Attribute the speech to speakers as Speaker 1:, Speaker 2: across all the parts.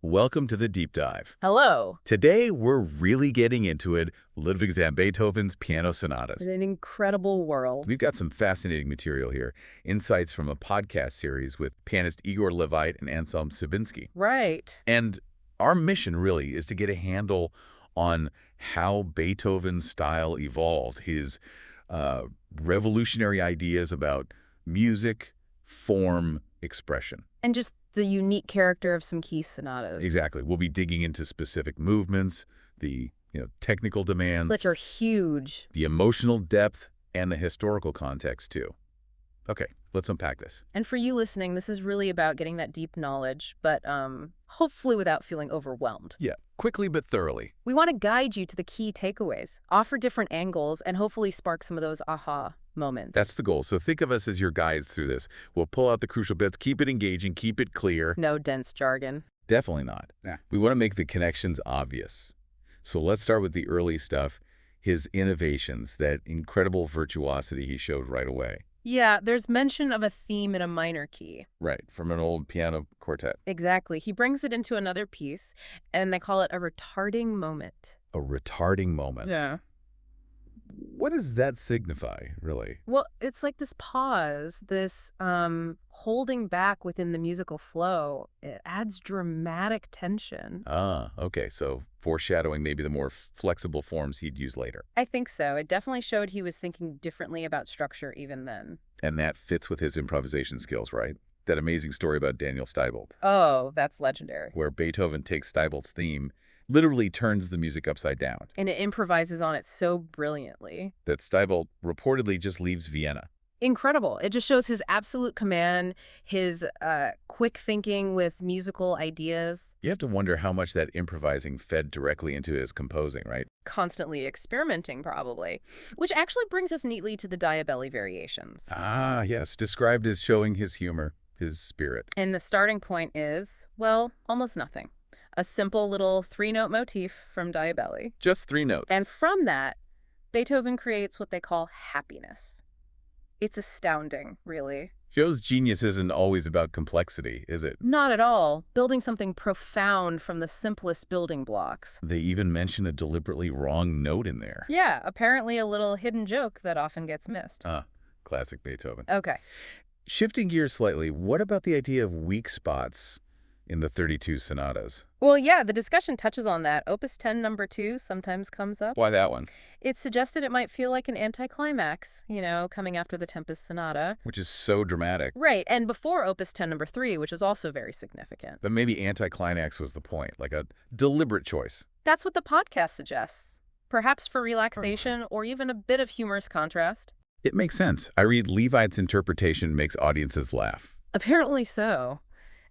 Speaker 1: Welcome to the Deep Dive.
Speaker 2: Hello.
Speaker 1: Today, we're really getting into it, Ludwig van Beethoven's Piano Sonatas.
Speaker 2: An incredible world.
Speaker 1: We've got some fascinating material here, insights from a podcast series with pianist Igor Levit and Anselm Sabinski.
Speaker 2: Right.
Speaker 1: And our mission, really, is to get a handle on how Beethoven's style evolved, his revolutionary ideas about music, form, expression.
Speaker 2: And just the unique character of some key sonatas.
Speaker 1: Exactly. We'll be digging into specific movements, the technical demands,
Speaker 2: Which are huge.
Speaker 1: the emotional depth, and the historical context, too. Okay, let's unpack this.
Speaker 2: And for you listening, this is really about getting that deep knowledge, but hopefully without feeling overwhelmed.
Speaker 1: Yeah, quickly but thoroughly.
Speaker 2: We want to guide you to the key takeaways, offer different angles, and hopefully spark some of those aha moments.
Speaker 1: That's the goal. So think of us as your guides through this. We'll pull out the crucial bits, keep it engaging, keep it clear.
Speaker 2: No dense jargon.
Speaker 1: Definitely not.
Speaker 3: Yeah.
Speaker 1: We want to make the connections obvious. So let's start with the early stuff, his innovations, that incredible virtuosity he showed right away.
Speaker 2: Yeah, there's mention of a theme in a minor key.
Speaker 1: Right, from an old piano quartet.
Speaker 2: Exactly. He brings it into another piece, and they call it a retarding moment.
Speaker 1: A retarding moment.
Speaker 2: Yeah.
Speaker 1: What does that signify, really?
Speaker 2: Well, it's like this pause, this holding back within the musical flow. It adds dramatic tension.
Speaker 1: Ah, okay, so foreshadowing maybe the more flexible forms he'd use later.
Speaker 2: I think so. It definitely showed he was thinking differently about structure even then.
Speaker 1: And that fits with his improvisation skills, right? That amazing story about Daniel Steibold,
Speaker 2: Oh, that's legendary.
Speaker 1: where Beethoven takes Steibold's theme, literally turns the music upside down.
Speaker 2: And it improvises on it so brilliantly.
Speaker 1: That Steibold reportedly just leaves Vienna.
Speaker 2: Incredible. It just shows his absolute command, his quick thinking with musical ideas,
Speaker 1: You have to wonder how much that improvising fed directly into his composing, right?
Speaker 2: constantly experimenting probably, which actually brings us neatly to the Diabelli variations.
Speaker 1: Ah, yes, described as showing his humor, his spirit.
Speaker 2: And the starting point is, well, almost nothing. A simple little three-note motif from Diabelli.
Speaker 1: Just 3 notes.
Speaker 2: And from that, Beethoven creates what they call happiness. It's astounding, really.
Speaker 1: Shows genius isn't always about complexity, is it?
Speaker 2: Not at all. Building something profound from the simplest building blocks.
Speaker 1: They even mention a deliberately wrong note in there.
Speaker 2: Yeah, apparently a little hidden joke that often gets missed.
Speaker 1: Ah, classic Beethoven.
Speaker 2: Okay.
Speaker 1: Shifting gears slightly, what about the idea of weak spots in the 32 sonatas?
Speaker 2: Well, yeah, the discussion touches on that. Opus 10, number 2 sometimes comes up.
Speaker 1: Why that one?
Speaker 2: It suggested it might feel like an anticlimax, coming after the Tempest Sonata.
Speaker 1: Which is so dramatic.
Speaker 2: Right, and before Opus 10, number 3, which is also very significant.
Speaker 1: But maybe anticlimax was the point, like a deliberate choice.
Speaker 2: That's what the podcast suggests. Perhaps for relaxation or even a bit of humorous contrast.
Speaker 1: It makes sense. I read Levit's interpretation makes audiences laugh.
Speaker 2: Apparently so.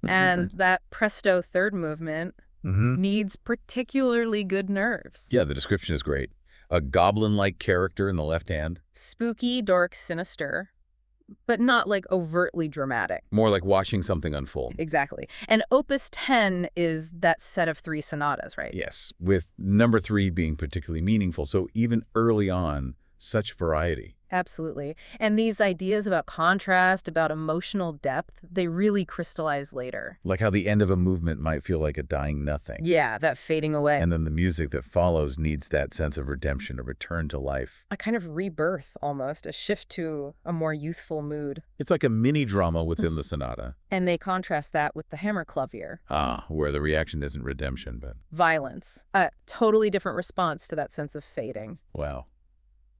Speaker 2: And that presto third movement needs particularly good nerves.
Speaker 1: Yeah, the description is great. A goblin-like character in the left hand.
Speaker 2: Spooky, dark, sinister, but not like overtly dramatic.
Speaker 1: More like watching something unfold.
Speaker 2: Exactly. And Opus 10 is that set of 3 sonatas, right?
Speaker 1: Yes, with number 3 being particularly meaningful. So even early on, such variety.
Speaker 2: Absolutely. And these ideas about contrast, about emotional depth, they really crystallize later.
Speaker 1: Like how the end of a movement might feel like a dying nothing.
Speaker 2: Yeah, that fading away.
Speaker 1: And then the music that follows needs that sense of redemption, a return to life.
Speaker 2: A kind of rebirth, almost, a shift to a more youthful mood.
Speaker 1: It's like a mini drama within the sonata.
Speaker 2: And they contrast that with the Hammerklavier.
Speaker 1: Ah, where the reaction isn't redemption, but
Speaker 2: Violence. A totally different response to that sense of fading.
Speaker 1: wow.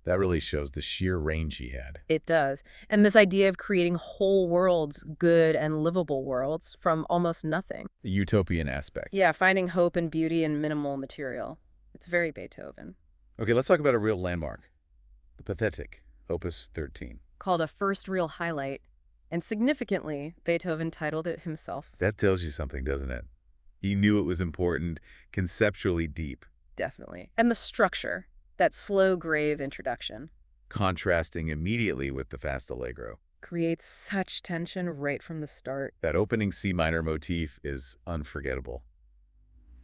Speaker 1: That really shows the sheer range he had.
Speaker 2: It does. And this idea of creating whole worlds, good and livable worlds, from almost nothing.
Speaker 1: The utopian aspect.
Speaker 2: Yeah, finding hope and beauty in minimal material. It's very Beethoven.
Speaker 1: Okay, let's talk about a real landmark. The Pathetic, Opus 13.
Speaker 2: Called a first real highlight. And significantly, Beethoven titled it himself.
Speaker 1: That tells you something, doesn't it? He knew it was important, conceptually deep.
Speaker 2: Definitely. And the structure. That slow, grave introduction.
Speaker 1: Contrasting immediately with the fast allegro.
Speaker 2: Creates such tension right from the start.
Speaker 1: That opening C minor motif is unforgettable.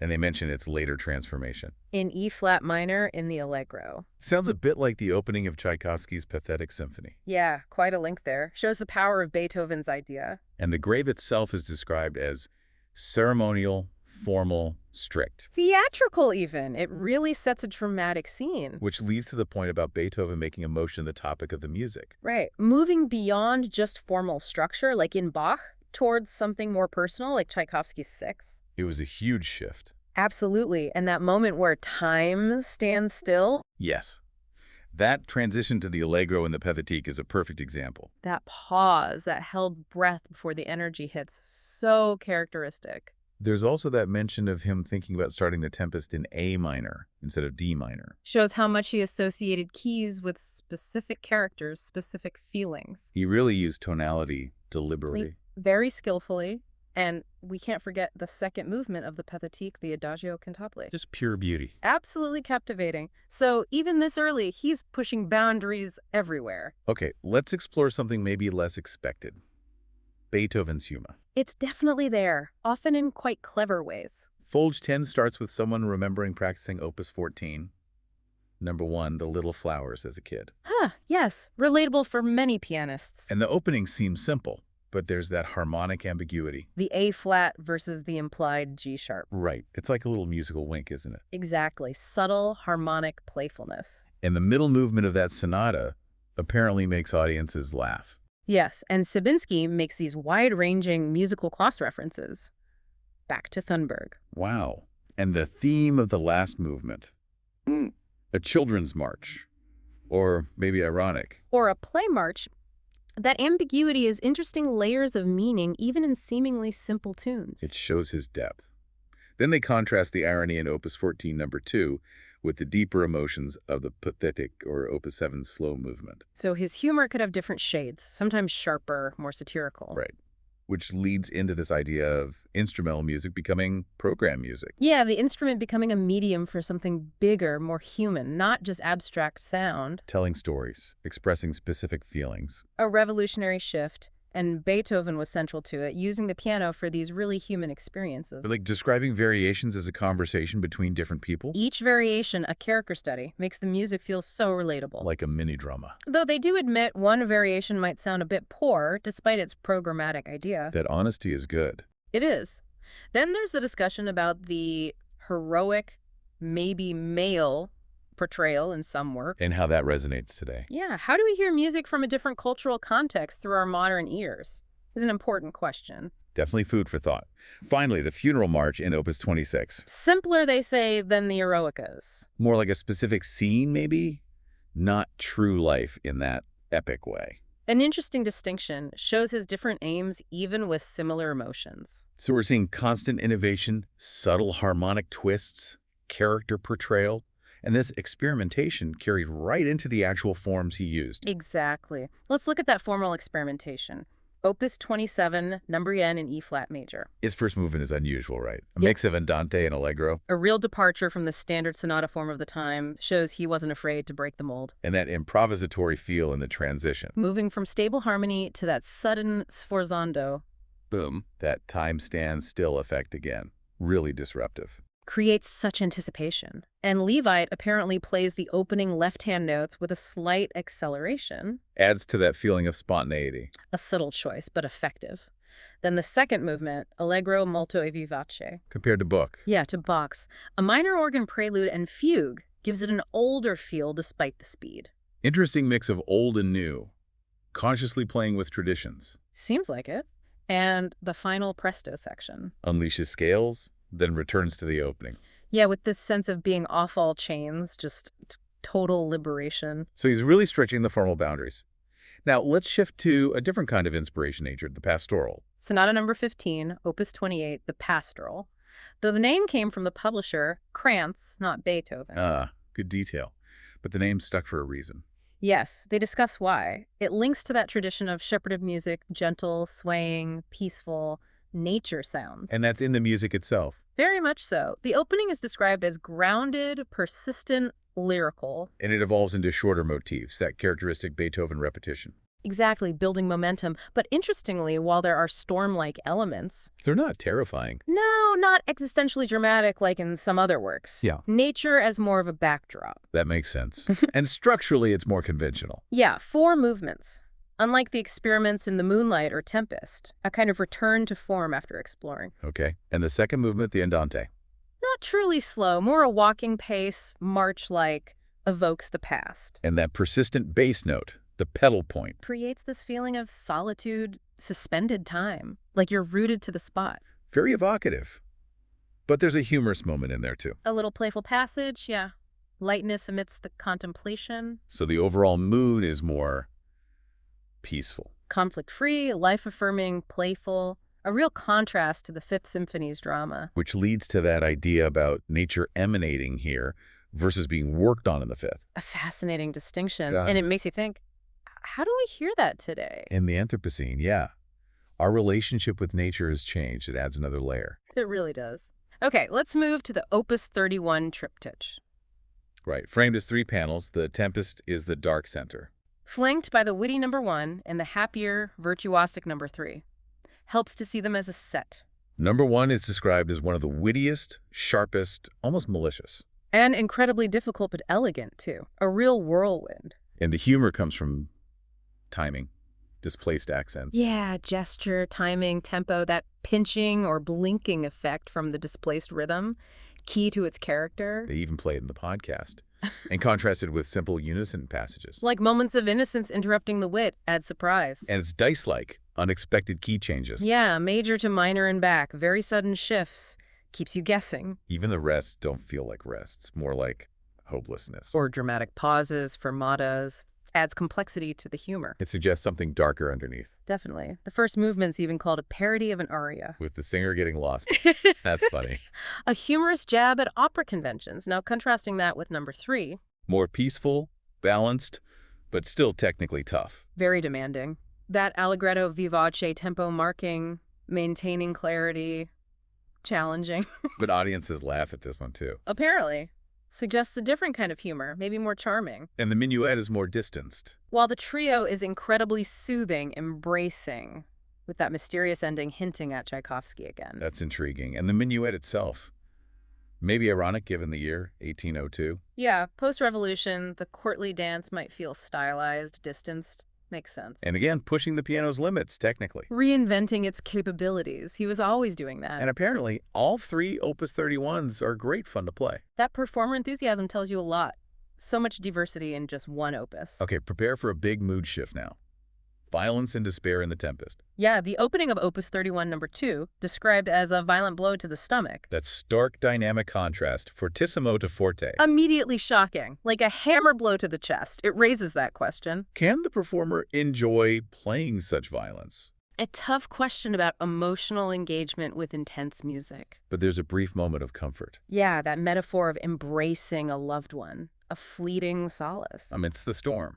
Speaker 1: And they mention its later transformation.
Speaker 2: In E-flat minor in the allegro.
Speaker 1: Sounds a bit like the opening of Tchaikovsky's Pathetic Symphony.
Speaker 2: Yeah, quite a link there. Shows the power of Beethoven's idea.
Speaker 1: And the grave itself is described as ceremonial, formal, strict.
Speaker 2: Theatrical even. It really sets a dramatic scene.
Speaker 1: Which leads to the point about Beethoven making emotion the topic of the music.
Speaker 2: Right. Moving beyond just formal structure, like in Bach, towards something more personal, like Tchaikovsky's Sixth.
Speaker 1: It was a huge shift.
Speaker 2: Absolutely. And that moment where time stands still,
Speaker 1: Yes. That transition to the allegro in the Pathetique is a perfect example.
Speaker 2: that pause, that held breath before the energy hits, so characteristic.
Speaker 1: There's also that mention of him thinking about starting the Tempest in A minor instead of D minor.
Speaker 2: Shows how much he associated keys with specific characters, specific feelings.
Speaker 1: He really used tonality deliberately.
Speaker 2: Very skillfully. And we can't forget the second movement of the Pathetique, the Adagio Cantabile.
Speaker 1: Just pure beauty.
Speaker 2: Absolutely captivating. So even this early, he's pushing boundaries everywhere.
Speaker 1: Okay, let's explore something maybe less expected. Beethoven's humor.
Speaker 2: It's definitely there, often in quite clever ways.
Speaker 1: Folge 10 starts with someone remembering practicing Opus 14. Number 1, The Little Flowers as a kid.
Speaker 2: Yes, relatable for many pianists.
Speaker 1: And the opening seems simple, but there's that harmonic ambiguity.
Speaker 2: The A flat versus the implied G sharp.
Speaker 1: Right. It's like a little musical wink, isn't it?
Speaker 2: Exactly. Subtle, harmonic playfulness.
Speaker 1: And the middle movement of that sonata apparently makes audiences laugh.
Speaker 2: Yes, and Sabinski makes these wide-ranging musical cross-references. Back to Thunberg.
Speaker 1: Wow. And the theme of the last movement. A children's march. Or maybe ironic.
Speaker 2: Or a play march. That ambiguity is interesting layers of meaning even in seemingly simple tunes.
Speaker 1: It shows his depth. Then they contrast the irony in Opus 14, number 2, with the deeper emotions of the pathetic or Opus 7's slow movement.
Speaker 2: So his humor could have different shades, sometimes sharper, more satirical.
Speaker 1: Right. Which leads into this idea of instrumental music becoming program music.
Speaker 2: Yeah, the instrument becoming a medium for something bigger, more human, not just abstract sound.
Speaker 1: Telling stories, expressing specific feelings.
Speaker 2: A revolutionary shift, and Beethoven was central to it, using the piano for these really human experiences.
Speaker 1: But like describing variations as a conversation between different people.
Speaker 2: Each variation a character study, makes the music feel so relatable.
Speaker 1: Like a mini drama.
Speaker 2: Though they do admit one variation might sound a bit poor, despite its programmatic idea.
Speaker 1: That honesty is good.
Speaker 2: It is. Then there's the discussion about the heroic, maybe male portrayal in some work.
Speaker 1: And how that resonates today.
Speaker 2: Yeah, how do we hear music from a different cultural context through our modern ears? Is an important question.
Speaker 1: Definitely food for thought. Finally, the funeral march in Opus 26.
Speaker 2: Simpler, they say, than the Eroicas.
Speaker 1: More like a specific scene, maybe? Not true life in that epic way.
Speaker 2: An interesting distinction, shows his different aims even with similar emotions.
Speaker 1: So we're seeing constant innovation, subtle harmonic twists, character portrayal, and this experimentation carried right into the actual forms he used.
Speaker 2: Exactly. Let's look at that formal experimentation. Opus 27, number N in E-flat major.
Speaker 1: His first movement is unusual, right? A
Speaker 2: Yep.
Speaker 1: mix of andante and allegro.
Speaker 2: A real departure from the standard sonata form of the time, shows he wasn't afraid to break the mold.
Speaker 1: And that improvisatory feel in the transition.
Speaker 2: Moving from stable harmony to that sudden sforzando,
Speaker 1: Boom. That time stands still effect again. Really disruptive.
Speaker 2: creates such anticipation. And Levite apparently plays the opening left-hand notes with a slight acceleration.
Speaker 1: Adds to that feeling of spontaneity.
Speaker 2: A subtle choice, but effective. Then the second movement, Allegro molto e vivace.
Speaker 1: Compared to book.
Speaker 2: Yeah, to Bach's. A minor organ prelude and fugue gives it an older feel despite the speed.
Speaker 1: Interesting mix of old and new. Consciously playing with traditions.
Speaker 2: Seems like it. And the final presto section.
Speaker 1: Unleashes scales, then returns to the opening.
Speaker 2: Yeah, with this sense of being off all chains, just total liberation.
Speaker 1: So he's really stretching the formal boundaries. Now, let's shift to a different kind of inspiration nature, the pastoral.
Speaker 2: Sonata number 15, opus 28, the Pastoral. Though the name came from the publisher, Krantz, not Beethoven.
Speaker 1: Good detail. But the name stuck for a reason.
Speaker 2: Yes, they discuss why. It links to that tradition of shepherded music, gentle, swaying, peaceful, nature sounds.
Speaker 1: And that's in the music itself.
Speaker 2: Very much so. The opening is described as grounded, persistent, lyrical.
Speaker 1: And it evolves into shorter motifs, that characteristic Beethoven repetition.
Speaker 2: Exactly, building momentum. But interestingly, while there are storm-like elements...
Speaker 1: They're not terrifying.
Speaker 2: No, not existentially dramatic like in some other works.
Speaker 1: Yeah.
Speaker 2: Nature as more of a backdrop.
Speaker 1: That makes sense. And structurally, it's more conventional.
Speaker 2: Yeah, 4 movements. unlike the experiments in the Moonlight or Tempest, a kind of return to form after exploring.
Speaker 1: Okay. And the second movement, the andante.
Speaker 2: Not truly slow, more a walking pace, march-like, evokes the past.
Speaker 1: And that persistent bass note, the pedal point.
Speaker 2: Creates this feeling of solitude, suspended time, like you're rooted to the spot.
Speaker 1: Very evocative. But there's a humorous moment in there, too.
Speaker 2: A little playful passage, yeah. Lightness amidst the contemplation.
Speaker 1: So the overall mood is more peaceful.
Speaker 2: Conflict-free, life-affirming, playful. A real contrast to the Fifth Symphony's drama.
Speaker 1: Which leads to that idea about nature emanating here versus being worked on in the Fifth.
Speaker 2: A fascinating distinction.
Speaker 1: Yeah.
Speaker 2: And it makes you think, how do we hear that today?
Speaker 1: In the Anthropocene, yeah. Our relationship with nature has changed. It adds another layer.
Speaker 2: It really does. Okay, let's move to the Opus 31 triptych.
Speaker 1: Right. Framed as 3 panels, the Tempest is the dark center.
Speaker 2: Flanked by the witty number 1 and the happier, virtuosic number 3. Helps to see them as a set.
Speaker 1: Number 1 is described as one of the wittiest, sharpest, almost malicious.
Speaker 2: And incredibly difficult but elegant, too. A real whirlwind.
Speaker 1: And the humor comes from timing, displaced accents.
Speaker 2: Yeah, gesture, timing, tempo, that pinching or blinking effect from the displaced rhythm, key to its character.
Speaker 1: They even play it in the podcast. And contrasted with simple unison passages.
Speaker 2: Like moments of innocence interrupting the wit, add surprise.
Speaker 1: And it's dice-like, unexpected key changes.
Speaker 2: Yeah, major to minor and back, very sudden shifts. Keeps you guessing.
Speaker 1: Even the rests don't feel like rests, more like hopelessness.
Speaker 2: Or dramatic pauses, fermatas. Adds complexity to the humor.
Speaker 1: It suggests something darker underneath.
Speaker 2: Definitely. The first movement's even called a parody of an aria.
Speaker 1: With the singer getting lost. That's funny.
Speaker 2: A humorous jab at opera conventions. Now contrasting that with number 3.
Speaker 1: More peaceful, balanced, but still technically tough.
Speaker 2: Very demanding. That allegretto vivace tempo marking, maintaining clarity, challenging.
Speaker 1: But audiences laugh at this one too.
Speaker 2: Apparently. Suggests a different kind of humor, maybe more charming.
Speaker 1: And the minuet is more distanced.
Speaker 2: While the trio is incredibly soothing, embracing, with that mysterious ending hinting at Tchaikovsky again.
Speaker 1: That's intriguing. And the minuet itself, maybe ironic given the year, 1802.
Speaker 2: Yeah, post-revolution, the courtly dance might feel stylized, distanced. Makes sense.
Speaker 1: And again, pushing the piano's limits, technically.
Speaker 2: Reinventing its capabilities. He was always doing that.
Speaker 1: And apparently, all 3 Opus 31s are great fun to play.
Speaker 2: That performer enthusiasm tells you a lot. So much diversity in just one opus.
Speaker 1: Okay, prepare for a big mood shift now. Violence and despair in the Tempest.
Speaker 2: Yeah, the opening of Opus 31 number 2, described as a violent blow to the stomach.
Speaker 1: That stark dynamic contrast, fortissimo to forte.
Speaker 2: Immediately shocking, like a hammer blow to the chest. It raises that question.
Speaker 1: Can the performer enjoy playing such violence?
Speaker 2: A tough question about emotional engagement with intense music.
Speaker 1: But there's a brief moment of comfort.
Speaker 2: Yeah, that metaphor of embracing a loved one, a fleeting solace.
Speaker 1: Amidst the storm.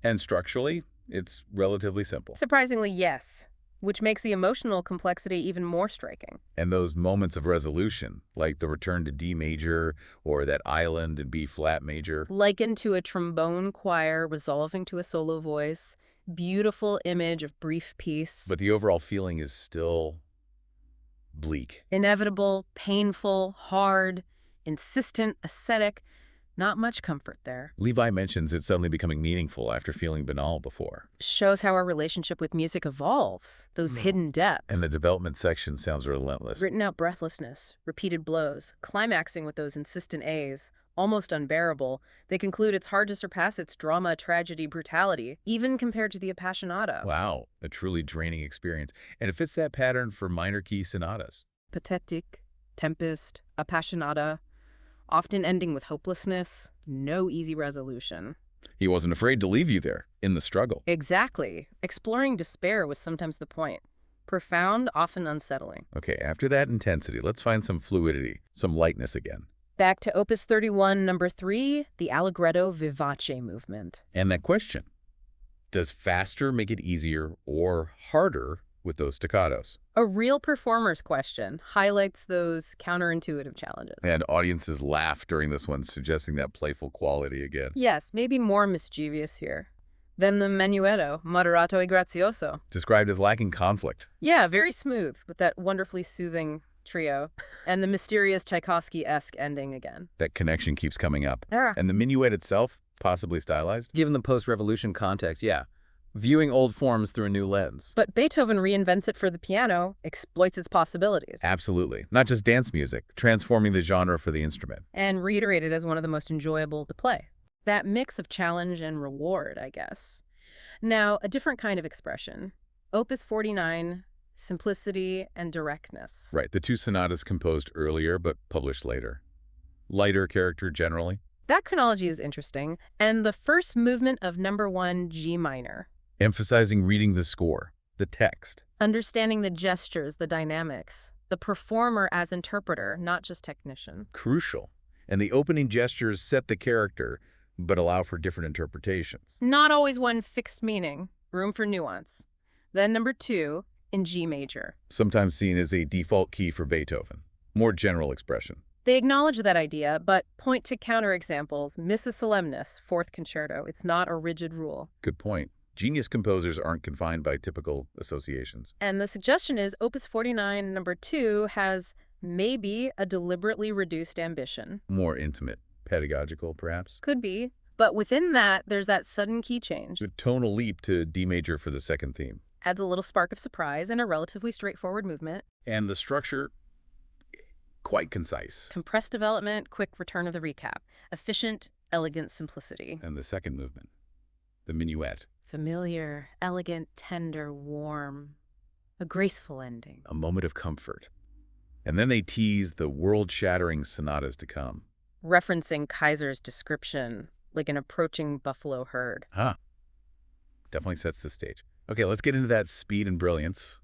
Speaker 1: And structurally, it's relatively simple.
Speaker 2: Surprisingly, yes, which makes the emotional complexity even more striking.
Speaker 1: And those moments of resolution, like the return to D major or that island in B flat major.
Speaker 2: Likened to a trombone choir resolving to a solo voice, beautiful image of brief peace.
Speaker 1: But the overall feeling is still bleak.
Speaker 2: Inevitable, painful, hard, insistent, ascetic. Not much comfort there.
Speaker 1: Levi mentions it suddenly becoming meaningful after feeling banal before.
Speaker 2: Shows how our relationship with music evolves, those hidden depths.
Speaker 1: And the development section sounds relentless.
Speaker 2: Written out breathlessness, repeated blows, climaxing with those insistent A's, almost unbearable. They conclude it's hard to surpass its drama, tragedy, brutality, even compared to the Appassionata.
Speaker 1: Wow, a truly draining experience. And it fits that pattern for minor key sonatas.
Speaker 2: Pathetic, Tempest, Appassionata, often ending with hopelessness, no easy resolution.
Speaker 1: He wasn't afraid to leave you there, in the struggle.
Speaker 2: Exactly. Exploring despair was sometimes the point. Profound, often unsettling.
Speaker 1: Okay, after that intensity, let's find some fluidity, some lightness again.
Speaker 2: Back to Opus 31, number 3, the Allegretto Vivace movement.
Speaker 1: And that question, does faster make it easier or harder with those staccatos?
Speaker 2: A real performer's question highlights those counterintuitive challenges.
Speaker 1: And audiences laugh during this one, suggesting that playful quality again.
Speaker 2: Yes, maybe more mischievous here. Then the menuetto, moderato e grazioso.
Speaker 1: Described as lacking conflict.
Speaker 2: Yeah, very smooth, with that wonderfully soothing trio. And the mysterious Tchaikovsky-esque ending again.
Speaker 1: That connection keeps coming up.
Speaker 2: Yeah.
Speaker 1: And the minuet itself, possibly stylized.
Speaker 3: Given the post-revolution context, yeah. viewing old forms through a new lens.
Speaker 2: But Beethoven reinvents it for the piano, exploits its possibilities,
Speaker 1: Absolutely. Not just dance music, transforming the genre for the instrument.
Speaker 2: and reiterated as one of the most enjoyable to play. That mix of challenge and reward, I guess. Now, a different kind of expression. Opus 49, simplicity and directness.
Speaker 1: Right, the two sonatas composed earlier but published later. Lighter character generally.
Speaker 2: That chronology is interesting, and the first movement of number 1, G minor.
Speaker 1: Emphasizing reading the score, the text.
Speaker 2: Understanding the gestures, the dynamics, the performer as interpreter, not just technician.
Speaker 1: Crucial. And the opening gestures set the character, but allow for different interpretations.
Speaker 2: Not always one fixed meaning, room for nuance. Then number 2, in G major.
Speaker 1: Sometimes seen as a default key for Beethoven. More general expression.
Speaker 2: They acknowledge that idea, but point to counterexamples. Missa Solemnis, Fourth Concerto. It's not a rigid rule.
Speaker 1: Good point. Genius composers aren't confined by typical associations.
Speaker 2: And the suggestion is Opus 49, number 2, has maybe a deliberately reduced ambition.
Speaker 1: More intimate, pedagogical, perhaps.
Speaker 2: Could be. But within that, there's that sudden key change.
Speaker 1: The tonal leap to D major for the second theme.
Speaker 2: Adds a little spark of surprise and a relatively straightforward movement.
Speaker 1: And the structure, quite concise.
Speaker 2: Compressed development, quick return of the recap. Efficient, elegant simplicity.
Speaker 1: And the second movement, the minuet.
Speaker 2: Familiar, elegant, tender, warm. A graceful ending.
Speaker 1: A moment of comfort. And then they tease the world-shattering sonatas to come.
Speaker 2: Referencing Kaiser's description, like an approaching buffalo herd.
Speaker 1: Definitely sets the stage. Okay, let's get into that speed and brilliance.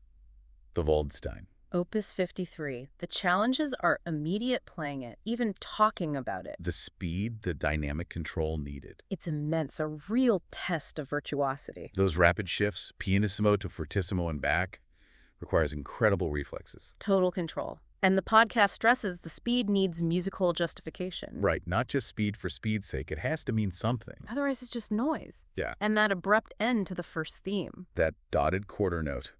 Speaker 1: The Waldstein.
Speaker 2: Opus 53. The challenges are immediate playing it, even talking about it.
Speaker 1: The speed, the dynamic control needed.
Speaker 2: It's immense, a real test of virtuosity.
Speaker 1: Those rapid shifts, pianissimo to fortissimo and back, requires incredible reflexes.
Speaker 2: Total control. And the podcast stresses the speed needs musical justification.
Speaker 1: Right, not just speed for speed's sake. It has to mean something.
Speaker 2: Otherwise, it's just noise.
Speaker 1: Yeah.
Speaker 2: And that abrupt end to the first theme.
Speaker 1: That dotted quarter note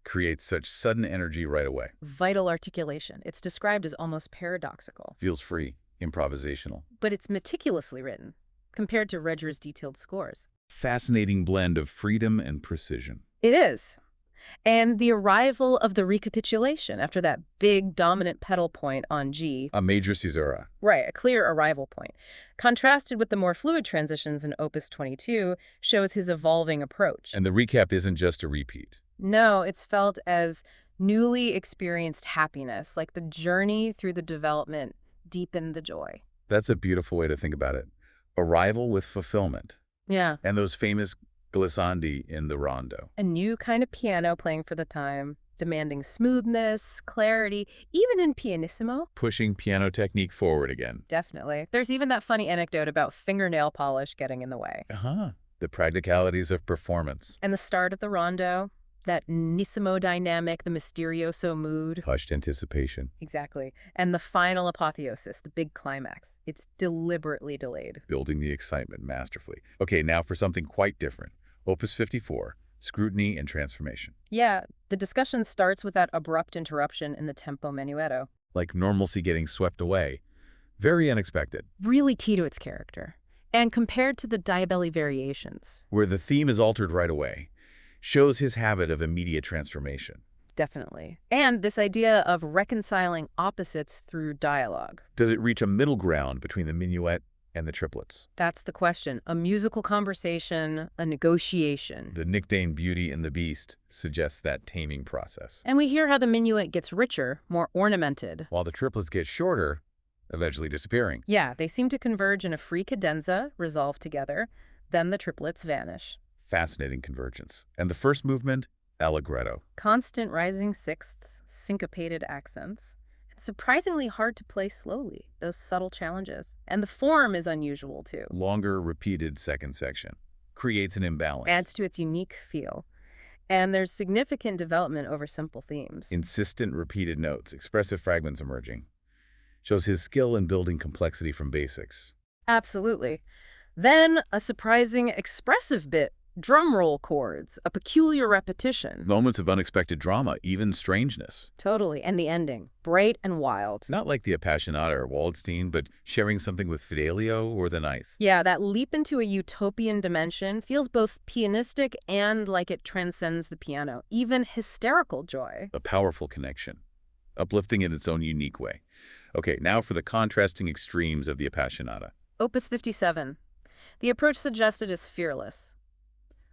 Speaker 1: creates such sudden energy right away.
Speaker 2: Vital articulation. It's described as almost paradoxical.
Speaker 1: Feels free, improvisational.
Speaker 2: But it's meticulously written, compared to Reger's detailed scores.
Speaker 1: Fascinating blend of freedom and precision.
Speaker 2: It is. And the arrival of the recapitulation after that big dominant pedal point on G.
Speaker 1: A major caesura.
Speaker 2: Right, a clear arrival point. Contrasted with the more fluid transitions in Opus 22, shows his evolving approach.
Speaker 1: And the recap isn't just a repeat.
Speaker 2: No, it's felt as newly experienced happiness, like the journey through the development deepened the joy.
Speaker 1: That's a beautiful way to think about it. Arrival with fulfillment.
Speaker 2: Yeah.
Speaker 1: And those famous glissandi in the rondo.
Speaker 2: A new kind of piano playing for the time, demanding smoothness, clarity, even in pianissimo.
Speaker 1: Pushing piano technique forward again.
Speaker 2: Definitely. There's even that funny anecdote about fingernail polish getting in the way.
Speaker 1: The practicalities of performance.
Speaker 2: And the start of the rondo, that nissimo dynamic, the mysterioso mood.
Speaker 1: Hushed anticipation.
Speaker 2: Exactly. And the final apotheosis, the big climax. It's deliberately delayed.
Speaker 1: Building the excitement masterfully. Okay, now for something quite different. Opus 54, scrutiny and transformation.
Speaker 2: Yeah, the discussion starts with that abrupt interruption in the tempo menuetto.
Speaker 1: Like normalcy getting swept away. Very unexpected.
Speaker 2: Really key to its character. And compared to the Diabelli variations.
Speaker 1: Where the theme is altered right away. Shows his habit of immediate transformation.
Speaker 2: Definitely. And this idea of reconciling opposites through dialogue.
Speaker 1: Does it reach a middle ground between the minuet and the triplets?
Speaker 2: That's the question. A musical conversation, a negotiation.
Speaker 1: The nickname Beauty and the Beast suggests that taming process.
Speaker 2: And we hear how the minuet gets richer, more ornamented.
Speaker 1: While the triplets get shorter, eventually disappearing.
Speaker 2: Yeah, they seem to converge in a free cadenza, resolve together. Then the triplets vanish.
Speaker 1: Fascinating convergence. And the first movement, allegretto.
Speaker 2: Constant rising sixths, syncopated accents. It's surprisingly hard to play slowly, those subtle challenges. And the form is unusual, too.
Speaker 1: Longer, repeated second section. Creates an imbalance.
Speaker 2: Adds to its unique feel. And there's significant development over simple themes.
Speaker 1: Insistent, repeated notes, expressive fragments emerging. Shows his skill in building complexity from basics.
Speaker 2: Absolutely. Then a surprising expressive bit, Drum roll chords, a peculiar repetition.
Speaker 1: Moments of unexpected drama, even strangeness.
Speaker 2: Totally. And the ending, bright and wild.
Speaker 1: Not like the Appassionata or Waldstein, but sharing something with Fidelio or the Ninth.
Speaker 2: Yeah, that leap into a utopian dimension feels both pianistic and like it transcends the piano, even hysterical joy.
Speaker 1: A powerful connection, uplifting in its own unique way. Okay, now for the contrasting extremes of the Appassionata.
Speaker 2: Opus 57. The approach suggested is fearless.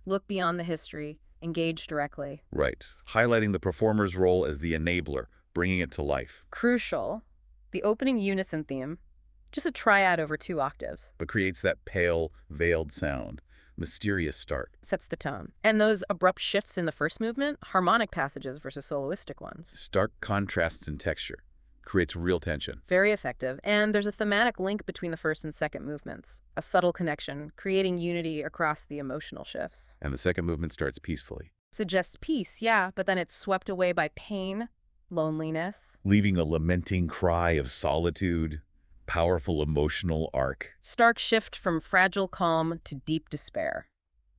Speaker 2: Look beyond the history, engage directly.
Speaker 1: Right, highlighting the performer's role as the enabler, bringing it to life.
Speaker 2: Crucial. The opening unison theme, just a triad over 2 octaves.
Speaker 1: But creates that pale, veiled sound. Mysterious start.
Speaker 2: Sets the tone. And those abrupt shifts in the first movement, harmonic passages versus soloistic ones.
Speaker 1: Stark contrasts in texture. Creates real tension.
Speaker 2: Very effective. And there's a thematic link between the first and second movements. A subtle connection, creating unity across the emotional shifts.
Speaker 1: And the second movement starts peacefully.
Speaker 2: Suggests peace, yeah, but then it's swept away by pain, loneliness.
Speaker 1: Leaving a lamenting cry of solitude. Powerful emotional arc.
Speaker 2: Stark shift from fragile calm to deep despair.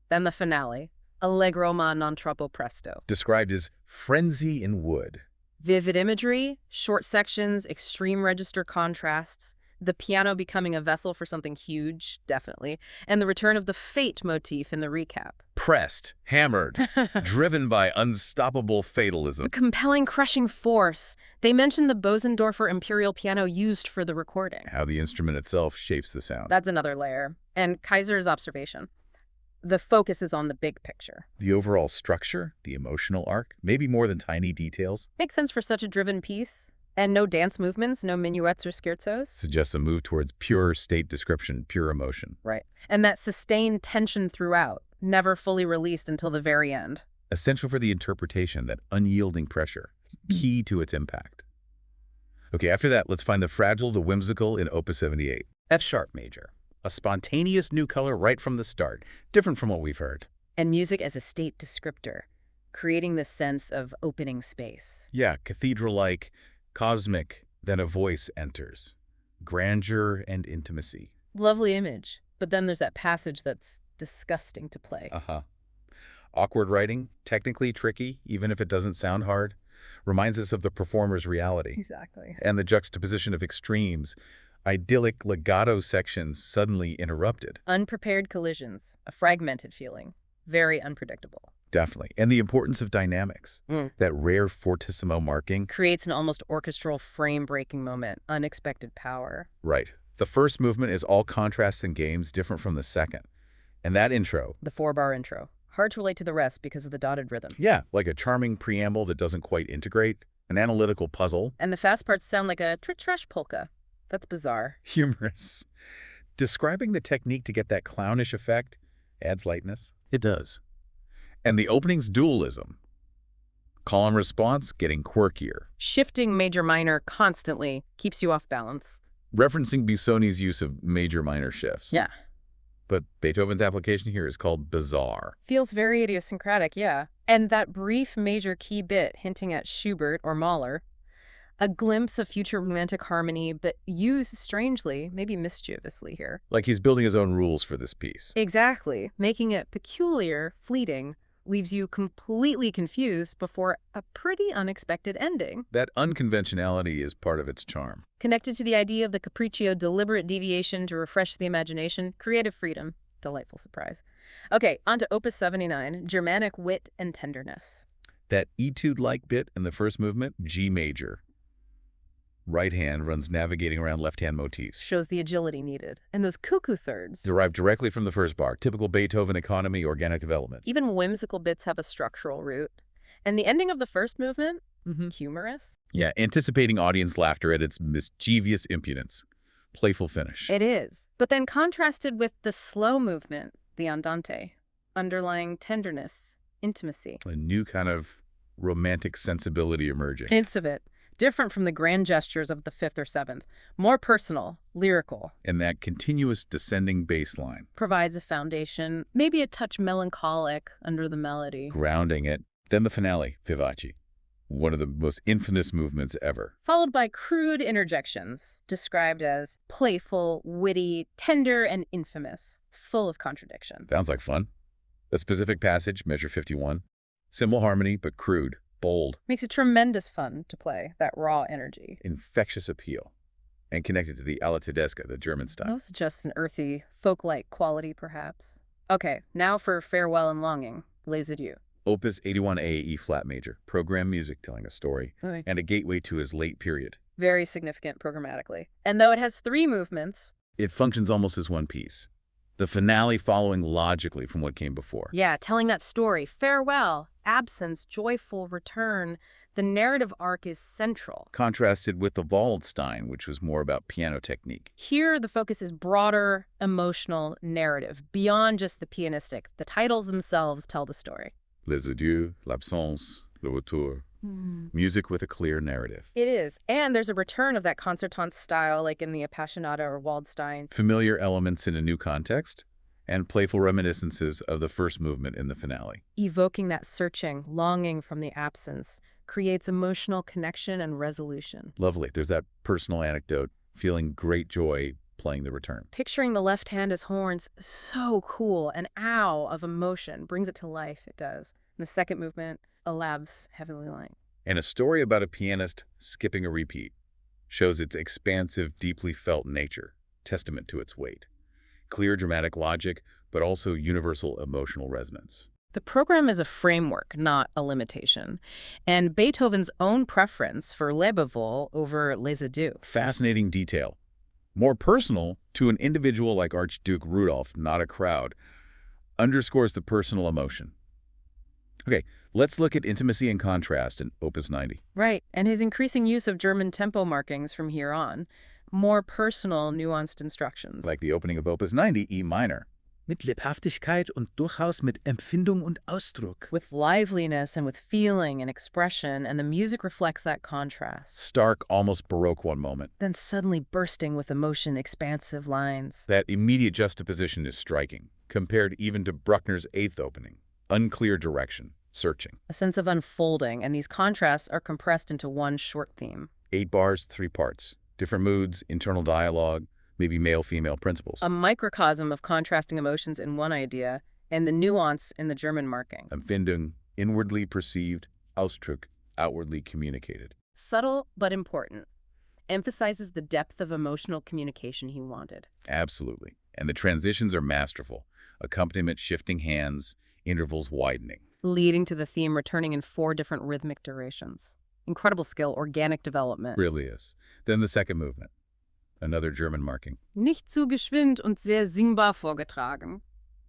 Speaker 2: Then the finale, Allegro ma non troppo presto.
Speaker 1: Described as frenzy in wood.
Speaker 2: Vivid imagery, short sections, extreme register contrasts, the piano becoming a vessel for something huge, definitely, and the return of the fate motif in the recap.
Speaker 1: Pressed, hammered, driven by unstoppable fatalism.
Speaker 2: The compelling, crushing force. They mentioned the Bosendorfer imperial piano used for the recording.
Speaker 1: How the instrument itself shapes the sound.
Speaker 2: That's another layer. And Kaiser's observation. The focus is on the big picture.
Speaker 1: The overall structure, the emotional arc, maybe more than tiny details.
Speaker 2: Makes sense for such a driven piece. And no dance movements, no minuets or scherzos.
Speaker 1: Suggests a move towards pure state description, pure emotion.
Speaker 2: Right. And that sustained tension throughout, never fully released until the very end.
Speaker 1: Essential for the interpretation, that unyielding pressure, key to its impact. Okay, after that, let's find the fragile, the whimsical in Opus 78.
Speaker 3: F-sharp major. A spontaneous new color right from the start, different from what we've heard.
Speaker 2: And music as a state descriptor, creating this sense of opening space.
Speaker 1: Yeah, cathedral-like, cosmic, then a voice enters. Grandeur and intimacy.
Speaker 2: Lovely image. But then there's that passage that's disgusting to play.
Speaker 1: Awkward writing, technically tricky, even if it doesn't sound hard. Reminds us of the performer's reality.
Speaker 2: Exactly.
Speaker 1: And the juxtaposition of extremes. Idyllic legato sections suddenly interrupted.
Speaker 2: Unprepared collisions, a fragmented feeling. Very unpredictable.
Speaker 1: Definitely. And the importance of dynamics. That rare fortissimo marking.
Speaker 2: Creates an almost orchestral frame-breaking moment. Unexpected power.
Speaker 1: Right. The first movement is all contrasts and games, different from the second. And that intro.
Speaker 2: The 4-bar intro. Hard to relate to the rest because of the dotted rhythm.
Speaker 1: Yeah, like a charming preamble that doesn't quite integrate. An analytical puzzle.
Speaker 2: And the fast parts sound like a tritch-trash polka. That's bizarre.
Speaker 1: Humorous. Describing the technique to get that clownish effect adds lightness.
Speaker 3: It does.
Speaker 1: And the opening's dualism. Call and response getting quirkier.
Speaker 2: Shifting major-minor constantly keeps you off balance.
Speaker 1: Referencing Busoni's use of major-minor shifts.
Speaker 2: Yeah.
Speaker 1: But Beethoven's application here is called bizarre.
Speaker 2: Feels very idiosyncratic, yeah. And that brief major key bit hinting at Schubert or Mahler. A glimpse of future romantic harmony, but used strangely, maybe mischievously here.
Speaker 1: Like he's building his own rules for this piece.
Speaker 2: Exactly. Making it peculiar, fleeting, leaves you completely confused before a pretty unexpected ending.
Speaker 1: That unconventionality is part of its charm.
Speaker 2: Connected to the idea of the capriccio, deliberate deviation to refresh the imagination, creative freedom, delightful surprise. Okay, on to Opus 79, Germanic wit and tenderness.
Speaker 1: That etude-like bit in the first movement, G major. Right hand runs navigating around left-hand motifs.
Speaker 2: Shows the agility needed. And those cuckoo thirds.
Speaker 1: Derived directly from the first bar, typical Beethoven economy, organic development.
Speaker 2: Even whimsical bits have a structural root. And the ending of the first movement, humorous.
Speaker 1: Yeah, anticipating audience laughter at its mischievous impudence. Playful finish.
Speaker 2: It is. But then contrasted with the slow movement, the andante, underlying tenderness, intimacy.
Speaker 1: A new kind of romantic sensibility emerging.
Speaker 2: Hints of it. Different from the grand gestures of the 5th or 7th. More personal, lyrical.
Speaker 1: And that continuous descending bass line.
Speaker 2: Provides a foundation, maybe a touch melancholic under the melody.
Speaker 1: Grounding it. Then the finale, Vivace. One of the most infamous movements ever.
Speaker 2: Followed by crude interjections, described as playful, witty, tender, and infamous. Full of contradiction.
Speaker 1: Sounds like fun. A specific passage, measure 51. Simple harmony, but crude, bold,
Speaker 2: Makes it tremendous fun to play, that raw energy.
Speaker 1: infectious appeal, and connected to the alla tedesca, the German style.
Speaker 2: That suggests an earthy, folk-like quality, perhaps. Okay, now for Farewell and Longing, Les Adieux.
Speaker 1: Opus 81A E-flat major, program music telling a story,
Speaker 2: Right.
Speaker 1: and a gateway to his late period.
Speaker 2: Very significant programmatically. And though it has 3 movements,
Speaker 1: It functions almost as one piece, the finale following logically from what came before.
Speaker 2: yeah, telling that story, farewell, absence, joyful return, the narrative arc is central.
Speaker 1: Contrasted with the Waldstein, which was more about piano technique.
Speaker 2: Here, the focus is broader, emotional narrative, beyond just the pianistic. The titles themselves tell the story.
Speaker 1: Les adieux, l'absence, le retour. Music with a clear narrative.
Speaker 2: It is. And there's a return of that concertante style, like in the Appassionata or Waldstein.
Speaker 1: Familiar elements in a new context, and playful reminiscences of the first movement in the finale.
Speaker 2: Evoking that searching, longing from the absence, creates emotional connection and resolution.
Speaker 1: Lovely. There's that personal anecdote, feeling great joy playing the return.
Speaker 2: Picturing the left hand as horns, so cool. An ow of emotion brings it to life, it does. And the second movement, a lab's heavenly line.
Speaker 1: And a story about a pianist skipping a repeat shows its expansive, deeply felt nature, testament to its weight. Clear dramatic logic, but also universal emotional resonance.
Speaker 2: The program is a framework, not a limitation. And Beethoven's own preference for Lebewohl over Les Adieux.
Speaker 1: Fascinating detail. More personal to an individual like Archduke Rudolph, not a crowd, underscores the personal emotion. Okay, let's look at intimacy and contrast in Opus 90.
Speaker 2: Right, and his increasing use of German tempo markings from here on. More personal, nuanced instructions.
Speaker 1: Like the opening of Opus 90, E minor.
Speaker 4: Mit Lebhaftigkeit und durchaus mit Empfindung und Ausdruck.
Speaker 2: With liveliness and with feeling and expression, and the music reflects that contrast.
Speaker 1: Stark, almost Baroque one moment.
Speaker 2: Then suddenly bursting with emotion, expansive lines.
Speaker 1: That immediate juxtaposition is striking, compared even to Bruckner's eighth opening. Unclear direction, searching.
Speaker 2: A sense of unfolding, and these contrasts are compressed into one short theme.
Speaker 1: 8 bars, 3 parts. Different moods, internal dialogue, maybe male-female principles.
Speaker 2: A microcosm of contrasting emotions in one idea, and the nuance in the German marking.
Speaker 1: Empfindung, inwardly perceived, Ausdruck, outwardly communicated.
Speaker 2: Subtle but important. Emphasizes the depth of emotional communication he wanted.
Speaker 1: Absolutely. And the transitions are masterful. Accompaniment shifting hands, intervals widening.
Speaker 2: Leading to the theme returning in 4 different rhythmic durations. Incredible skill, organic development.
Speaker 1: Really is. Then the second movement. Another German marking.
Speaker 2: Nicht zu geschwind und sehr singbar vorgetragen.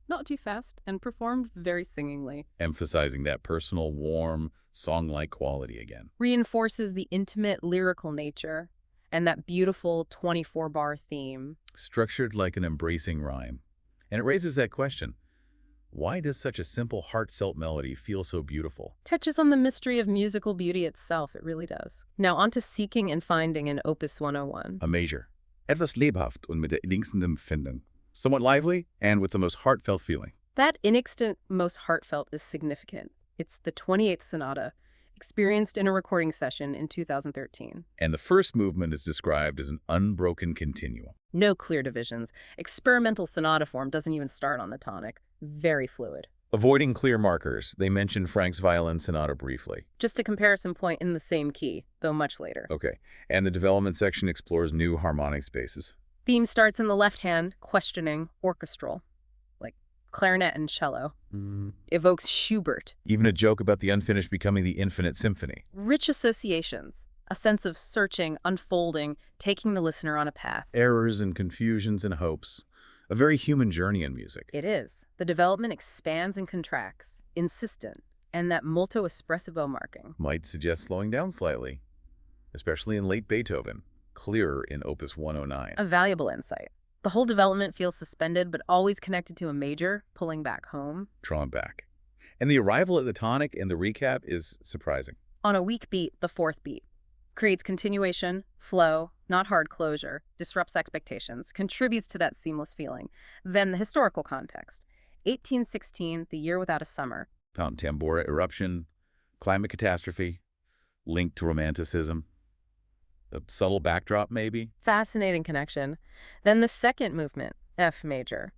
Speaker 2: Not too fast, and performed very singingly.
Speaker 1: Emphasizing that personal, warm, song-like quality again.
Speaker 2: Reinforces the intimate, lyrical nature, and that beautiful 24-bar theme.
Speaker 1: Structured like an embracing rhyme. And it raises that question. Why does such a simple, heartfelt melody feel so beautiful?
Speaker 2: Touches on the mystery of musical beauty itself, it really does. Now on to Seeking and Finding in Opus 101.
Speaker 1: A major. Etwas lebhaft und mit der innigsten Empfindung. Somewhat lively and with the most heartfelt feeling.
Speaker 2: That innigent, most heartfelt is significant. It's the 28th sonata, experienced in a recording session in 2013.
Speaker 1: And the first movement is described as an unbroken continuum.
Speaker 2: No clear divisions. Experimental sonata form doesn't even start on the tonic. Very fluid.
Speaker 1: Avoiding clear markers, they mention Frank's violin sonata briefly.
Speaker 2: Just a comparison point in the same key, though much later.
Speaker 1: Okay, and the development section explores new harmonic spaces.
Speaker 2: Theme starts in the left hand, questioning, orchestral, like clarinet and cello. Evokes Schubert.
Speaker 1: Even a joke about the unfinished becoming the infinite symphony.
Speaker 2: Rich associations. A sense of searching, unfolding, taking the listener on a path.
Speaker 1: Errors and confusions and hopes. A very human journey in music.
Speaker 2: It is. The development expands and contracts, insistent, and that molto espressivo marking.
Speaker 1: Might suggest slowing down slightly, especially in late Beethoven, clearer in Opus 109.
Speaker 2: A valuable insight. The whole development feels suspended, but always connected to a major, pulling back home.
Speaker 1: Drawn back. And the arrival at the tonic in the recap is surprising.
Speaker 2: On a weak beat, the fourth beat. Creates continuation, flow, not hard closure, disrupts expectations, contributes to that seamless feeling. Then the historical context. 1816, the year without a summer.
Speaker 1: Found Tambora eruption, climate catastrophe, linked to romanticism. A subtle backdrop, maybe?
Speaker 2: Fascinating connection. Then the second movement, F major.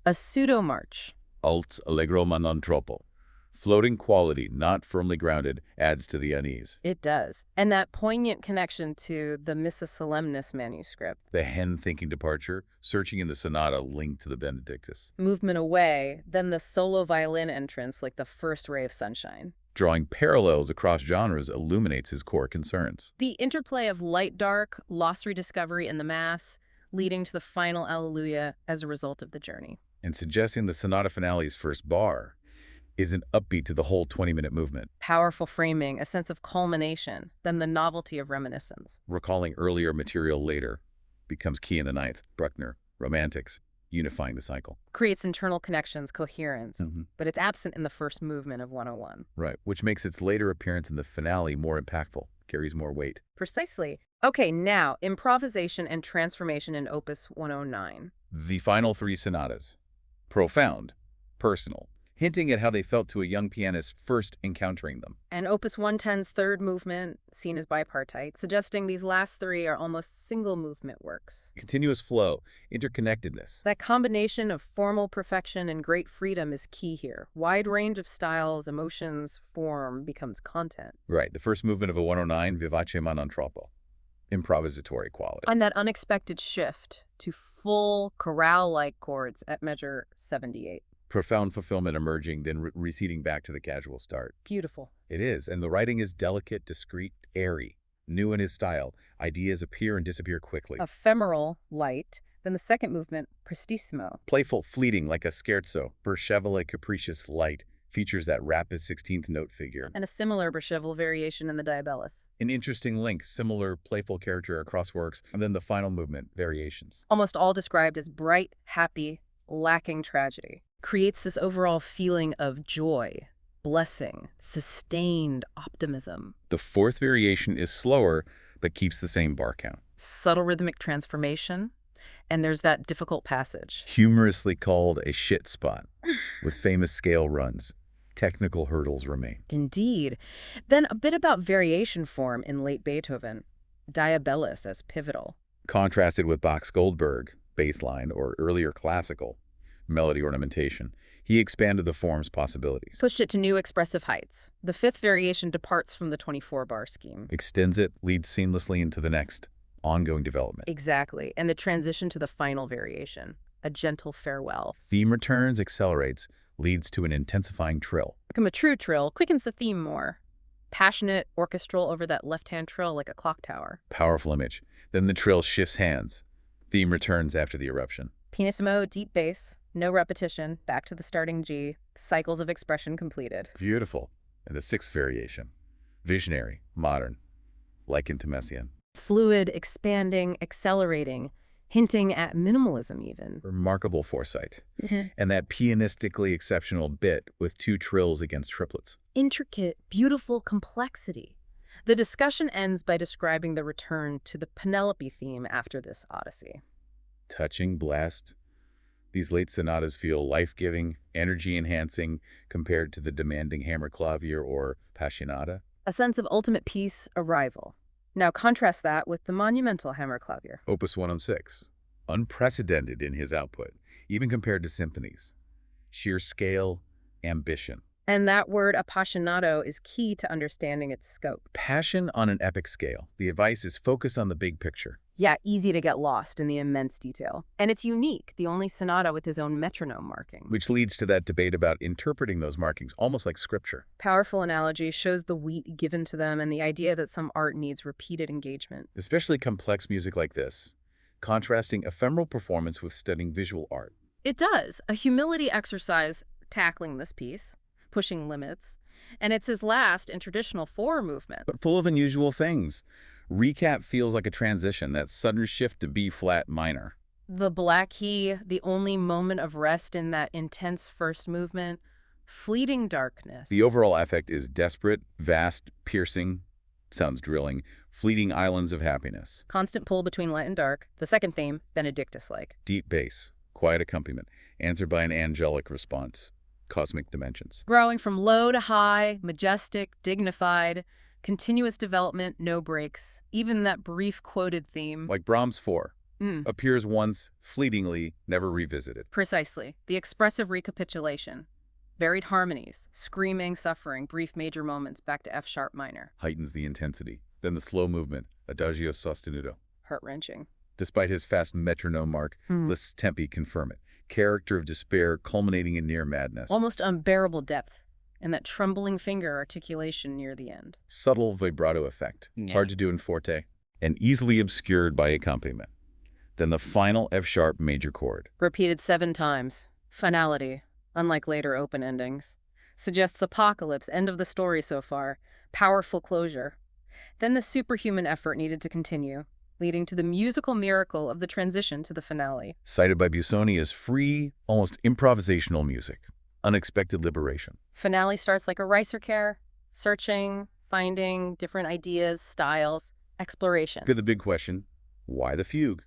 Speaker 2: A pseudo-march,
Speaker 1: Alt allegro ma non troppo. Floating quality, not firmly grounded, adds to the unease.
Speaker 2: It does. And that poignant connection to the Missa Solemnis manuscript.
Speaker 1: The hen-thinking departure, searching in the sonata linked to the Benedictus.
Speaker 2: Movement away, then the solo violin entrance like the first ray of sunshine.
Speaker 1: Drawing parallels across genres illuminates his core concerns.
Speaker 2: The interplay of light-dark, lost rediscovery in the Mass, leading to the final Alleluia as a result of the journey.
Speaker 1: And suggesting the sonata finale's first bar is an upbeat to the whole 20-minute movement.
Speaker 2: Powerful framing, a sense of culmination, then the novelty of reminiscence.
Speaker 1: Recalling earlier material later becomes key in the ninth. Bruckner, Romantics, unifying the cycle.
Speaker 2: Creates internal connections, coherence, but it's absent in the first movement of 101.
Speaker 1: Right, which makes its later appearance in the finale more impactful, carries more weight.
Speaker 2: Precisely. Okay, now, improvisation and transformation in Opus 109.
Speaker 1: The final three sonatas. Profound, personal, hinting at how they felt to a young pianist first encountering them.
Speaker 2: And Opus 110's third movement, seen as bipartite, suggesting these last three are almost single-movement works.
Speaker 1: Continuous flow, interconnectedness.
Speaker 2: That combination of formal perfection and great freedom is key here. Wide range of styles, emotions, form becomes content.
Speaker 1: Right, the first movement of a 109, Vivace ma non troppo. Improvisatory quality.
Speaker 2: And that unexpected shift to full chorale-like chords at measure 78.
Speaker 1: Profound fulfillment emerging, then receding back to the casual start.
Speaker 2: Beautiful.
Speaker 1: It is, and the writing is delicate, discreet, airy. New in his style, ideas appear and disappear quickly.
Speaker 2: Ephemeral, light, then the second movement, prestissimo.
Speaker 1: Playful, fleeting, like a scherzo. Burchevele capricious light features that rapid 16th note figure.
Speaker 2: And a similar Burchevele variation in the Diabellus.
Speaker 1: An interesting link, similar playful character across works, and then the final movement, variations.
Speaker 2: Almost all described as bright, happy, lacking tragedy. Creates this overall feeling of joy, blessing, sustained optimism.
Speaker 1: The fourth variation is slower, but keeps the same bar count.
Speaker 2: Subtle rhythmic transformation, and there's that difficult passage.
Speaker 1: Humorously called a shit spot, with famous scale runs. Technical hurdles remain.
Speaker 2: Indeed. Then a bit about variation form in late Beethoven. Diabellus as pivotal.
Speaker 1: Contrasted with Bach's Goldberg, bassline, or earlier classical melody ornamentation, he expanded the form's possibilities.
Speaker 2: Pushed it to new expressive heights. The fifth variation departs from the 24-bar scheme.
Speaker 1: Extends it, leads seamlessly into the next, ongoing development.
Speaker 2: Exactly. And the transition to the final variation, a gentle farewell.
Speaker 1: Theme returns, accelerates, leads to an intensifying trill.
Speaker 2: Become a true trill, quickens the theme more. Passionate, orchestral over that left-hand trill like a clock tower.
Speaker 1: Powerful image. Then the trill shifts hands. Theme returns after the eruption.
Speaker 2: Pianissimo, deep bass. No repetition, back to the starting G, cycles of expression completed.
Speaker 1: Beautiful. And the sixth variation. Visionary, modern, likened to Messiaen.
Speaker 2: Fluid, expanding, accelerating, hinting at minimalism even.
Speaker 1: Remarkable foresight. And that pianistically exceptional bit with two trills against triplets.
Speaker 2: Intricate, beautiful complexity. The discussion ends by describing the return to the Penelope theme after this odyssey.
Speaker 1: Touching, blessed. These late sonatas feel life-giving, energy-enhancing compared to the demanding Hammerklavier or Passionata.
Speaker 2: A sense of ultimate peace, arrival. Now contrast that with the monumental Hammerklavier.
Speaker 1: Opus 106, unprecedented in his output, even compared to symphonies. Sheer scale, ambition.
Speaker 2: And that word appassionato is key to understanding its scope.
Speaker 1: Passion on an epic scale. The advice is focus on the big picture.
Speaker 2: Yeah, easy to get lost in the immense detail. And it's unique, the only sonata with his own metronome marking.
Speaker 1: Which leads to that debate about interpreting those markings, almost like scripture.
Speaker 2: Powerful analogy, shows the weight given to them and the idea that some art needs repeated engagement.
Speaker 1: Especially complex music like this, contrasting ephemeral performance with stunning visual art.
Speaker 2: It does. A humility exercise tackling this piece, pushing limits, and it's his last in traditional four movement.
Speaker 1: But full of unusual things. Recap feels like a transition, that sudden shift to B-flat minor.
Speaker 2: The black key, the only moment of rest in that intense first movement, fleeting darkness.
Speaker 1: The overall effect is desperate, vast, piercing, sounds drilling, fleeting islands of happiness.
Speaker 2: Constant pull between light and dark. The second theme, Benedictus-like.
Speaker 1: Deep bass, quiet accompaniment, answered by an angelic response. Cosmic dimensions.
Speaker 2: Growing from low to high, majestic, dignified, continuous development, no breaks. Even that brief quoted theme.
Speaker 1: Like Brahms 4, Appears once, fleetingly, never revisited.
Speaker 2: Precisely. The expressive recapitulation. Varied harmonies, screaming, suffering, brief major moments back to F-sharp minor.
Speaker 1: Heightens the intensity. Then the slow movement, adagio sostenuto.
Speaker 2: Heart-wrenching.
Speaker 1: Despite his fast metronome mark, Liszt's tempi confirm it. Character of despair culminating in near madness.
Speaker 2: Almost unbearable depth, and that trembling finger articulation near the end.
Speaker 1: Subtle vibrato effect. It's hard to do in forte. And easily obscured by accompaniment. Then the final F-sharp major chord.
Speaker 2: Repeated 7 times. Finality, unlike later open endings. Suggests apocalypse, end of the story so far. Powerful closure. Then the superhuman effort needed to continue, leading to the musical miracle of the transition to the finale.
Speaker 1: Cited by Busoni as free, almost improvisational music. Unexpected liberation.
Speaker 2: Finale starts like a Reiserkehr, searching, finding different ideas, styles, exploration.
Speaker 1: Good, the big question, why the fugue?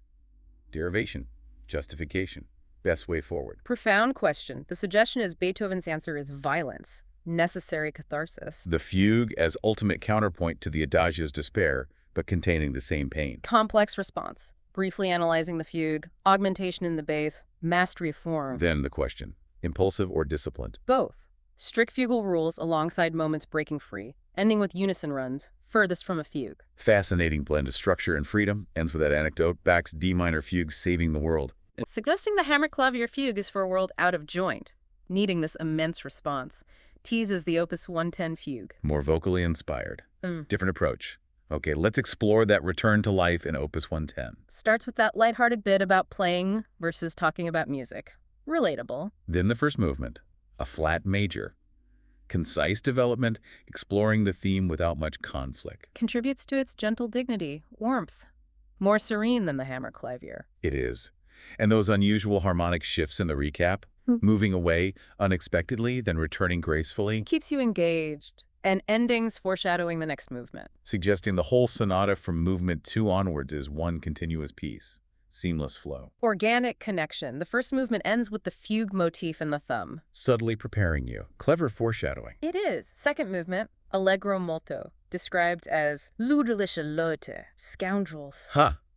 Speaker 1: Derivation, justification, best way forward.
Speaker 2: Profound question. The suggestion is Beethoven's answer is violence, necessary catharsis.
Speaker 1: The fugue as ultimate counterpoint to the adagio's despair, but containing the same pain.
Speaker 2: Complex response. Briefly analyzing the fugue, augmentation in the bass, mastery of form.
Speaker 1: Then the question, impulsive or disciplined?
Speaker 2: Both. Strict fugal rules alongside moments breaking free, ending with unison runs, furthest from a fugue.
Speaker 1: Fascinating blend of structure and freedom, ends with that anecdote, Bach's D minor fugue saving the world.
Speaker 2: Suggesting the Hammerklavier fugue is for a world out of joint, needing this immense response. Teases the Opus 110 fugue.
Speaker 1: More vocally inspired. Different approach. Okay, let's explore that return to life in Opus 110.
Speaker 2: Starts with that lighthearted bit about playing versus talking about music. Relatable.
Speaker 1: Then the first movement, a flat major. Concise development, exploring the theme without much conflict.
Speaker 2: Contributes to its gentle dignity, warmth. More serene than the Hammerklavier.
Speaker 1: It is. And those unusual harmonic shifts in the recap, moving away unexpectedly, then returning gracefully.
Speaker 2: Keeps you engaged. And endings foreshadowing the next movement.
Speaker 1: Suggesting the whole sonata from movement 2 onwards is one continuous piece. Seamless flow.
Speaker 2: Organic connection. The first movement ends with the fugue motif in the thumb.
Speaker 1: Subtly preparing you. Clever foreshadowing.
Speaker 2: It is. Second movement, allegro molto, described as luderliche Leute, scoundrels.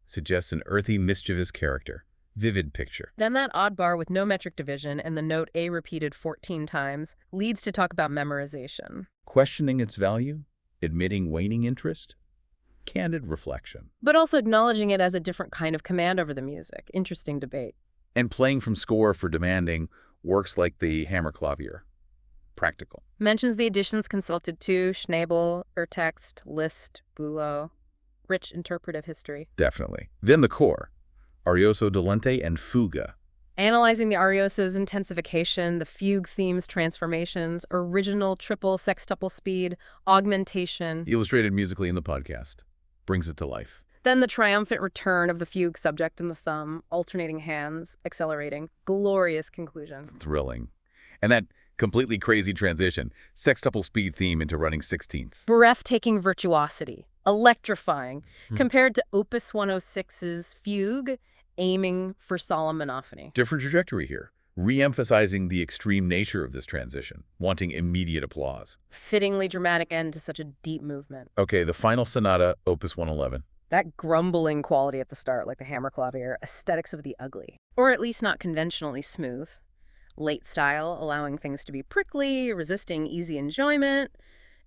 Speaker 1: Suggests an earthy, mischievous character. Vivid picture.
Speaker 2: Then that odd bar with no metric division and the note A repeated 14 times leads to talk about memorization.
Speaker 1: Questioning its value? Admitting waning interest? Candid reflection.
Speaker 2: But also acknowledging it as a different kind of command over the music. Interesting debate.
Speaker 1: And playing from score for demanding works like the Hammerklavier. Practical.
Speaker 2: Mentions the editions consulted too, Schnabel, Urtext, Liszt, Bülow. Rich interpretive history.
Speaker 1: Definitely. Then the core. Arioso dolente and fuga.
Speaker 2: Analyzing the arioso's intensification, the fugue theme's transformations, original triple sextuple speed, augmentation.
Speaker 1: Illustrated musically in the podcast. Brings it to life.
Speaker 2: Then the triumphant return of the fugue subject in the thumb, alternating hands, accelerating. Glorious conclusion.
Speaker 1: Thrilling. And that completely crazy transition. Sextuple speed theme into running 16ths.
Speaker 2: Breathtaking virtuosity. Electrifying. Compared to Opus 106's fugue, aiming for solemn monophony.
Speaker 1: Different trajectory here. Re-emphasizing the extreme nature of this transition. Wanting immediate applause.
Speaker 2: Fittingly dramatic end to such a deep movement.
Speaker 1: Okay, the final sonata, Opus 111.
Speaker 2: That grumbling quality at the start, like the Hammerklavier, aesthetics of the ugly. Or at least not conventionally smooth. Late style, allowing things to be prickly, resisting easy enjoyment,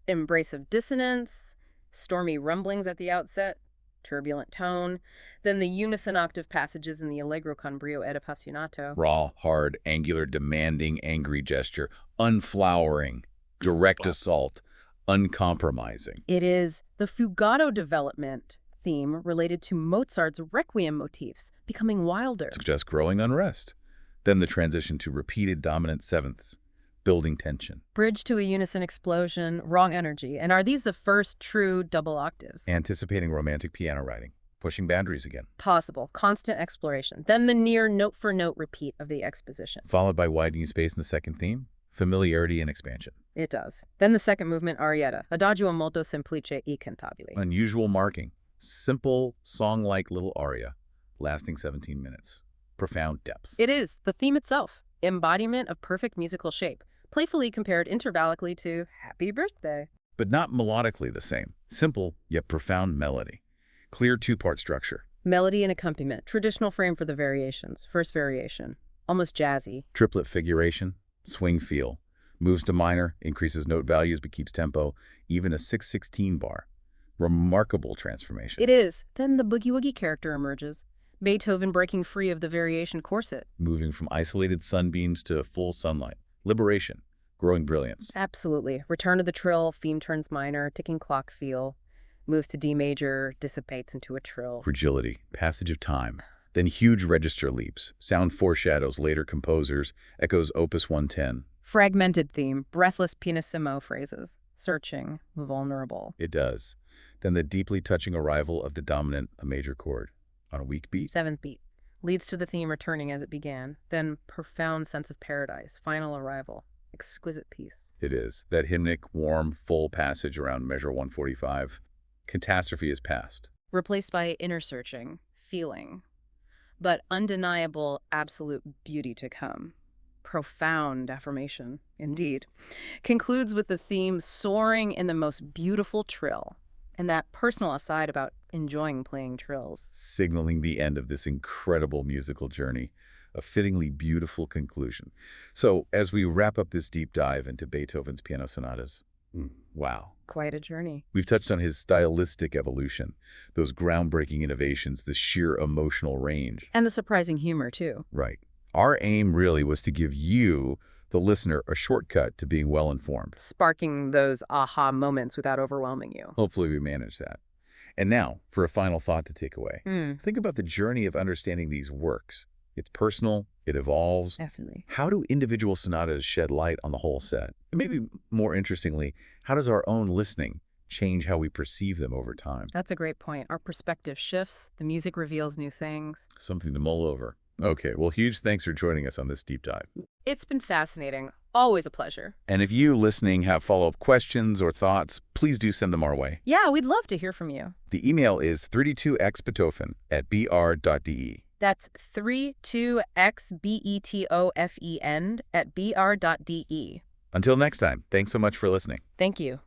Speaker 2: embrace of dissonance, stormy rumblings at the outset, turbulent tone, then the unison octave passages in the Allegro con brio ed appassionato.
Speaker 1: Raw, hard, angular, demanding, angry gesture, unflowering, direct assault, uncompromising.
Speaker 2: It is the fugato development theme related to Mozart's Requiem motifs, becoming wilder.
Speaker 1: Suggests growing unrest. Then the transition to repeated dominant sevenths, building tension.
Speaker 2: Bridge to a unison explosion, wrong energy. And are these the first true double octaves?
Speaker 1: Anticipating romantic piano writing, pushing boundaries again.
Speaker 2: Possible, constant exploration. Then the near note-for-note repeat of the exposition.
Speaker 1: Followed by widening space in the second theme, familiarity and expansion.
Speaker 2: It does. Then the second movement, Arietta, Adagio molto semplice e cantabile.
Speaker 1: Unusual marking, simple, song-like little aria, lasting 17 minutes. Profound depth.
Speaker 2: It is, the theme itself, embodiment of perfect musical shape, playfully compared intervallically to Happy Birthday.
Speaker 1: But not melodically the same. Simple, yet profound melody. Clear two-part structure.
Speaker 2: Melody and accompaniment. Traditional frame for the variations. First variation. Almost jazzy.
Speaker 1: Triplet figuration, swing feel. Moves to minor, increases note values but keeps tempo. Even a 6/16 bar. Remarkable transformation.
Speaker 2: It is. Then the boogie-woogie character emerges. Beethoven breaking free of the variation corset.
Speaker 1: Moving from isolated sunbeams to full sunlight. Liberation. Growing brilliance.
Speaker 2: Absolutely. Return to the trill, theme turns minor, ticking clock feel. Moves to D major, dissipates into a trill.
Speaker 1: Fragility. Passage of time. Then huge register leaps. Sound foreshadows later composers. Echoes Opus 110.
Speaker 2: Fragmented theme, breathless pianissimo phrases. Searching, vulnerable.
Speaker 1: It does. Then the deeply touching arrival of the dominant, a major chord. On a weak beat.
Speaker 2: Seventh beat. Leads to the theme returning as it began. Then profound sense of paradise. Final arrival. Exquisite piece.
Speaker 1: It is. That hymnic, warm, full passage around measure 145. Catastrophe is past.
Speaker 2: Replaced by inner searching, feeling, but undeniable absolute beauty to come. Profound affirmation, indeed. Concludes with the theme soaring in the most beautiful trill. And that personal aside about enjoying playing trills.
Speaker 1: Signaling the end of this incredible musical journey. A fittingly beautiful conclusion. So, as we wrap up this deep dive into Beethoven's piano sonatas, wow.
Speaker 2: Quite a journey.
Speaker 1: We've touched on his stylistic evolution, those groundbreaking innovations, the sheer emotional range.
Speaker 2: And the surprising humor, too.
Speaker 1: Right. Our aim really was to give you, the listener, a shortcut to being well-informed.
Speaker 2: Sparking those aha moments without overwhelming you.
Speaker 1: Hopefully we managed that. And now, for a final thought to take away. Think about the journey of understanding these works. It's personal, it evolves.
Speaker 2: Definitely.
Speaker 1: How do individual sonatas shed light on the whole set? And maybe more interestingly, how does our own listening change how we perceive them over time?
Speaker 2: That's a great point. Our perspective shifts, the music reveals new things.
Speaker 1: Something to mull over. Okay, well, huge thanks for joining us on this deep dive.
Speaker 2: It's been fascinating. Always a pleasure.
Speaker 1: And if you listening have follow-up questions or thoughts, please do send them our way.
Speaker 2: Yeah, we'd love to hear from you.
Speaker 1: The email is 32xbeethoven@br.de.
Speaker 2: That's 32xbeethofen@br.de.
Speaker 1: Until next time, thanks so much for listening.
Speaker 2: Thank you.